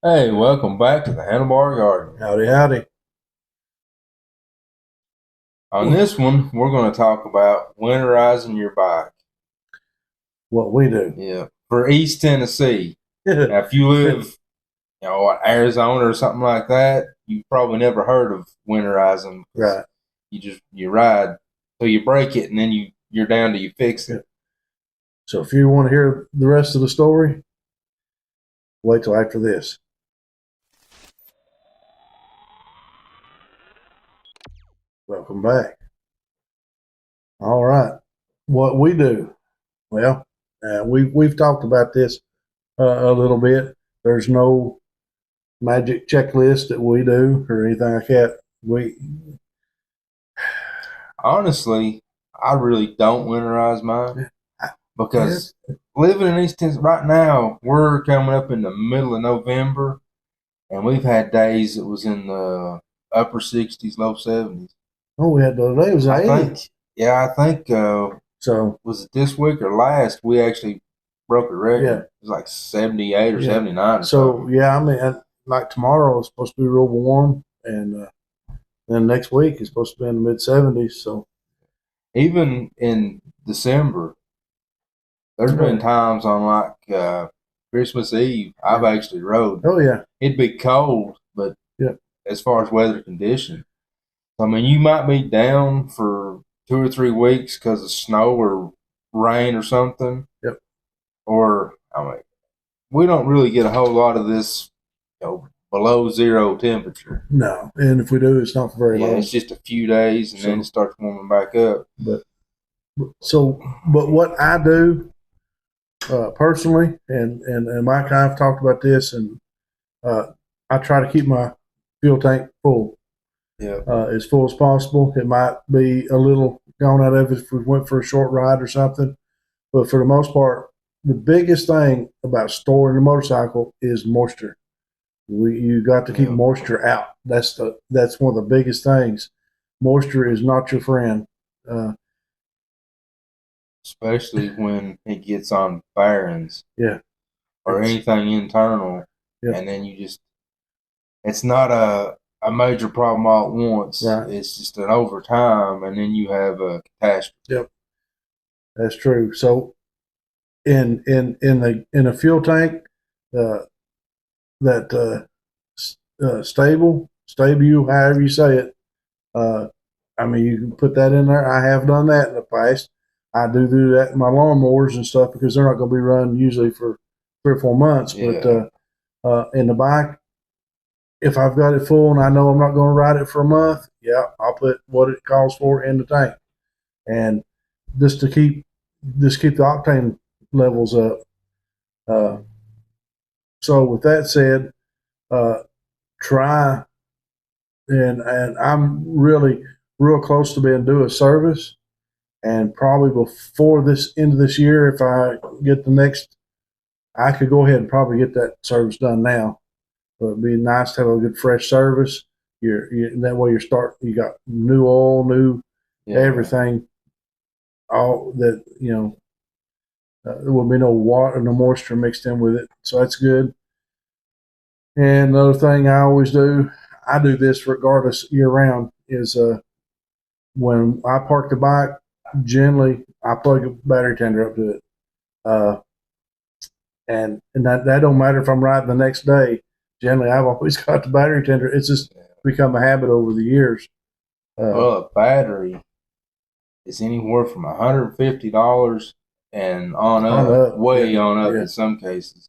Hey, welcome back to the Handlebar Garden. Howdy, howdy. On this one, we're going to talk about winterizing your bike. What we do. Yeah, for East Tennessee. Now, if you live, in Arizona or something like that, you probably never heard of winterizing. Right. You ride till you break it, and then you're down till you fix it. So if you want to hear the rest of the story, wait till after this. Welcome back. All right. What we do. Well, we've talked about this a little bit. There's no magic checklist that we do or anything like that. We Honestly, I really don't winterize mine because living in East Tennessee right now, we're coming up in the middle of November. And we've had days it was in the upper 60s, low 70s. we had the other day. It was I 80. think, yeah, I think, So was it this week or last? We actually broke a record. yeah. It was like 78 or Yeah. 79 or So something. yeah, I mean, like tomorrow is supposed to be real warm, and then next week is supposed to be in the mid 70s. So Even in December, there's been times on like Christmas Eve, I've actually rode. oh yeah, It'd be cold, but yeah, as far as weather condition, I mean, you might be down for 2 or 3 weeks because of snow or rain or something. yep. Or I mean, we don't really get a whole lot of this, below zero temperature. No, and if we do, it's not for very Yeah, long. it's just a few days, and then it starts warming back up. But but what I do personally, and Mike and I have talked about this, and I try to keep my fuel tank full, Yeah, as full as possible. It might be a little gone out of it if we went for a short ride or something, but for the most part, the biggest thing about storing a motorcycle is moisture. You got to keep moisture out. That's one of the biggest things. Moisture is not your friend. Uh, especially when it gets on bearings yeah, or anything internal, yeah, and then it's not a major problem all at once. right. It's just an over time, and then you have a catastrophe. Yep, that's true. So in a fuel tank, uh, that stable you, however you say it. Uh, I mean, you can put that in there. I have done that in the past. I do that in my lawnmowers and stuff because they're not going to be run usually for 3 or 4 months. Yeah. But in the bike, if I've got it full and I know I'm not going to ride it for a month, yeah, I'll put what it calls for in the tank, and just to keep the octane levels up. Uh, so with that said, uh, try and I'm really real close to being due a service, and probably before this end of this year, if I get the next, I could go ahead and probably get that service done now. But it'd be nice to have a good fresh service. That way you got new oil, new everything, all that there will be no water, no moisture mixed in with it, so that's good. And another thing I always do, I do this regardless year round, is when I park the bike, generally I plug a battery tender up to it, uh, and that don't matter if I'm riding the next day. Generally, I've always got the battery tender. It's just become a habit over the years. Well, a battery is anywhere from $150 and on up, way on up in some cases.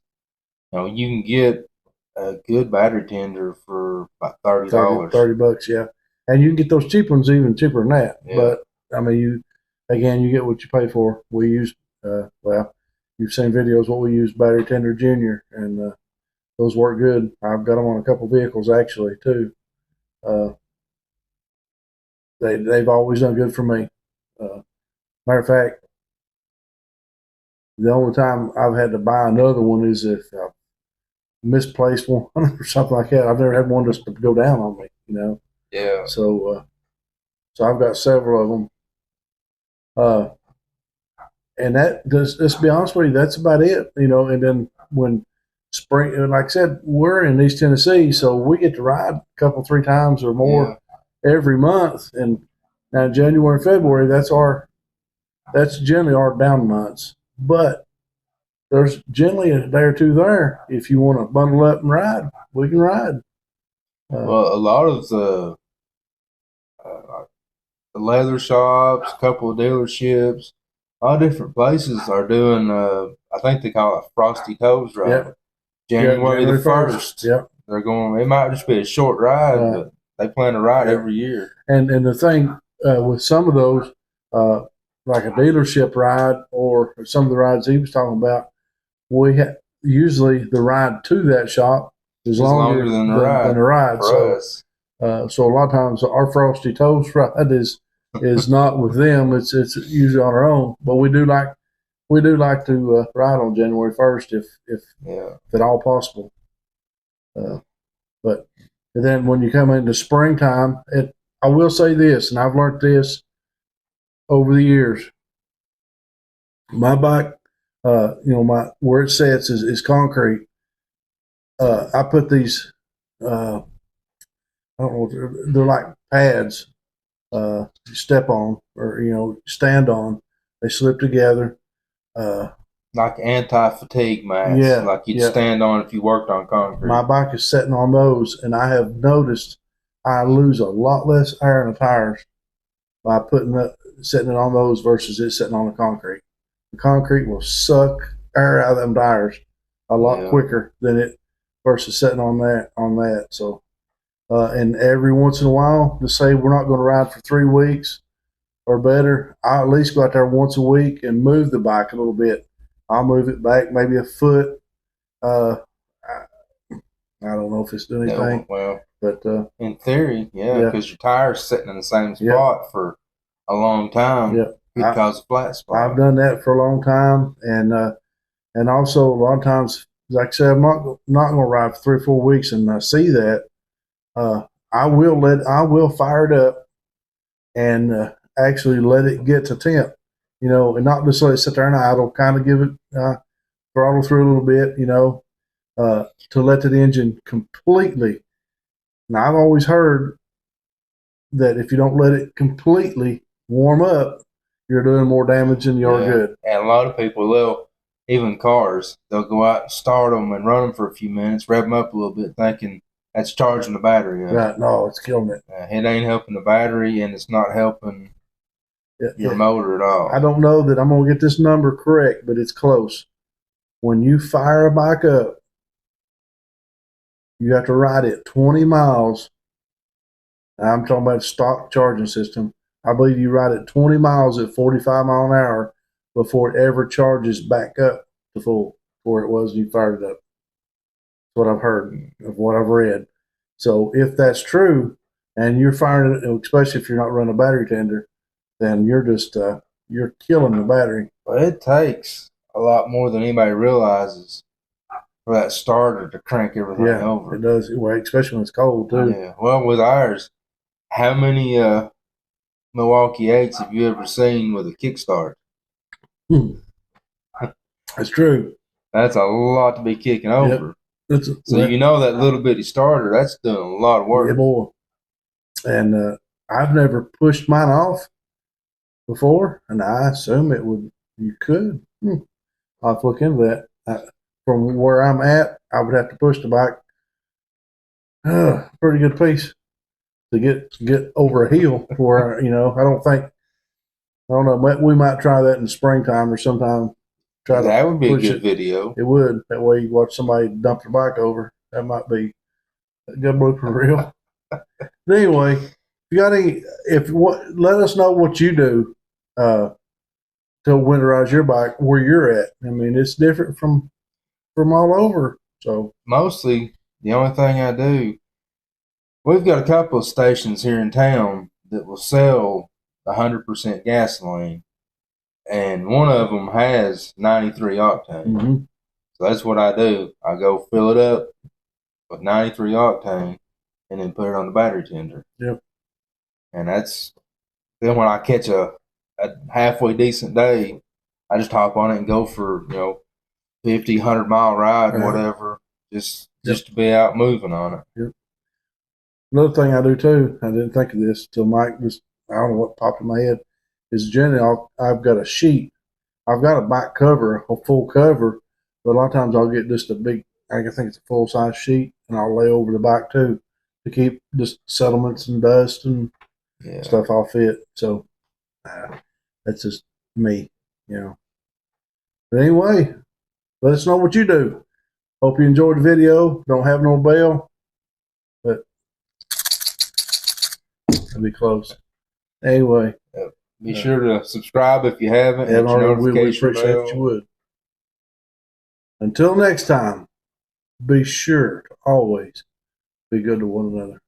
You can get a good battery tender for about $30. $30, yeah. And you can get those cheap ones even cheaper than that. Yeah. But I mean, you get what you pay for. We use you've seen videos what we use battery tender junior, and those work good. I've got them on a couple vehicles actually too. Uh, they've always done good for me. Matter of fact, the only time I've had to buy another one is if I misplaced one or something like that. I've never had one just to go down on me. Yeah. So I've got several of them. And that does. Let's be honest with you, that's about it. And then when spring, and like I said, we're in East Tennessee, so we get to ride a couple, 3 times or more every month. And now January and February, that's generally our down months. But there's generally a day or two there. If you want to bundle up and ride, we can ride. Well, a lot of uh, the leather shops, a couple of dealerships, all different places are doing. I think they call it Frosty Toes Ride. Yep. January the 1st. Yep. They're going. It might just be a short ride, but they plan to ride every year. And the thing with some of those, like a dealership ride or some of the rides he was talking about, usually the ride to that shop is longer than the ride. For us. So a lot of times our Frosty Toast ride is not with them. It's usually on our own. But we do like to ride on January 1st if at all possible. But then when you come into springtime, I will say this, and I've learned this over the years. My bike, where it sets is concrete. I put these, I don't know, they're like pads. You step on or stand on. They slip together. Like anti-fatigue mats, like you'd stand on if you worked on concrete. My bike is sitting on those, and I have noticed I lose a lot less air in the tires by sitting it on those versus it sitting on the concrete. The concrete will suck air out of them tires a lot quicker than it versus sitting on that. So, and every once in a while, to say we're not going to ride for 3 weeks or better, I'll at least go out there once a week and move the bike a little bit. I'll move it back maybe a foot. I don't know if it's doing anything. Well, but in theory, because your tire's sitting in the same spot for a long time. Yeah, could cause a flat spot. I've done that for a long time, and also a lot of times, like I said, I'm not going to ride for 3 or 4 weeks and see that. I will fire it up and actually let it get to temp. And not just let it sit there and idle, kind of give it throttle through a little bit, to let the engine completely. Now, I've always heard that if you don't let it completely warm up, you're doing more damage than you're good. And a lot of people, even cars, they'll go out and start them and run them for a few minutes, rev them up a little bit, thinking that's charging the battery up. Right, no, it's killing it. It ain't helping the battery, and it's not helping your motor at all. I don't know that I'm going to get this number correct, but it's close. When you fire a bike up, you have to ride it 20 miles. I'm talking about stock charging system. I believe you ride it 20 miles at 45 mile an hour before it ever charges back up to full where it was when you fired it up. That's what I've heard of what I've read. So if that's true, and you're firing it, especially if you're not running a battery tender, then you're just you're killing the battery. Well, it takes a lot more than anybody realizes for that starter to crank everything over. It does. Well, especially when it's cold too. Yeah. Well, with ours, how many Milwaukee 8s have you ever seen with a kickstart? That's true. That's a lot to be kicking over. So that little bitty starter, that's doing a lot of work. Yeah, boy. And I've never pushed mine off before, and I assume you could. I'll have to look into that. From where I'm at, I would have to push the bike pretty good piece to get over a hill where, I don't know, we might try that in the springtime or sometime. That would be a good video. It would. That way you watch somebody dump their bike over. That might be a good blooper reel. But anyway, if you got let us know what you do to winterize your bike where you're at. I mean, it's different from all over. So mostly the only thing I do, we've got a couple of stations here in town that will sell 100% gasoline, and one of them has 93 octane. Mm-hmm. So that's what I do. I go fill it up with 93 octane and then put it on the battery tender. Yep. And then when I catch a halfway decent day, I just hop on it and go for 50, 100 mile ride, whatever. just to be out moving on it. Yep. Another thing I do too, I didn't think of this till Mike just, I don't know what popped in my head, is generally I've got a sheet. I've got a back cover, a full cover, but a lot of times I'll get just a big, I think it's a full size sheet, and I'll lay over the back too to keep just settlements and dust and stuff off it. So that's just me, you know. But anyway, let us know what you do. Hope you enjoyed the video. Don't have no bell, but it'll be close. Anyway. Be sure to subscribe if you haven't. Hit your notification we appreciate bell. if you would. Until next time, be sure to always be good to one another.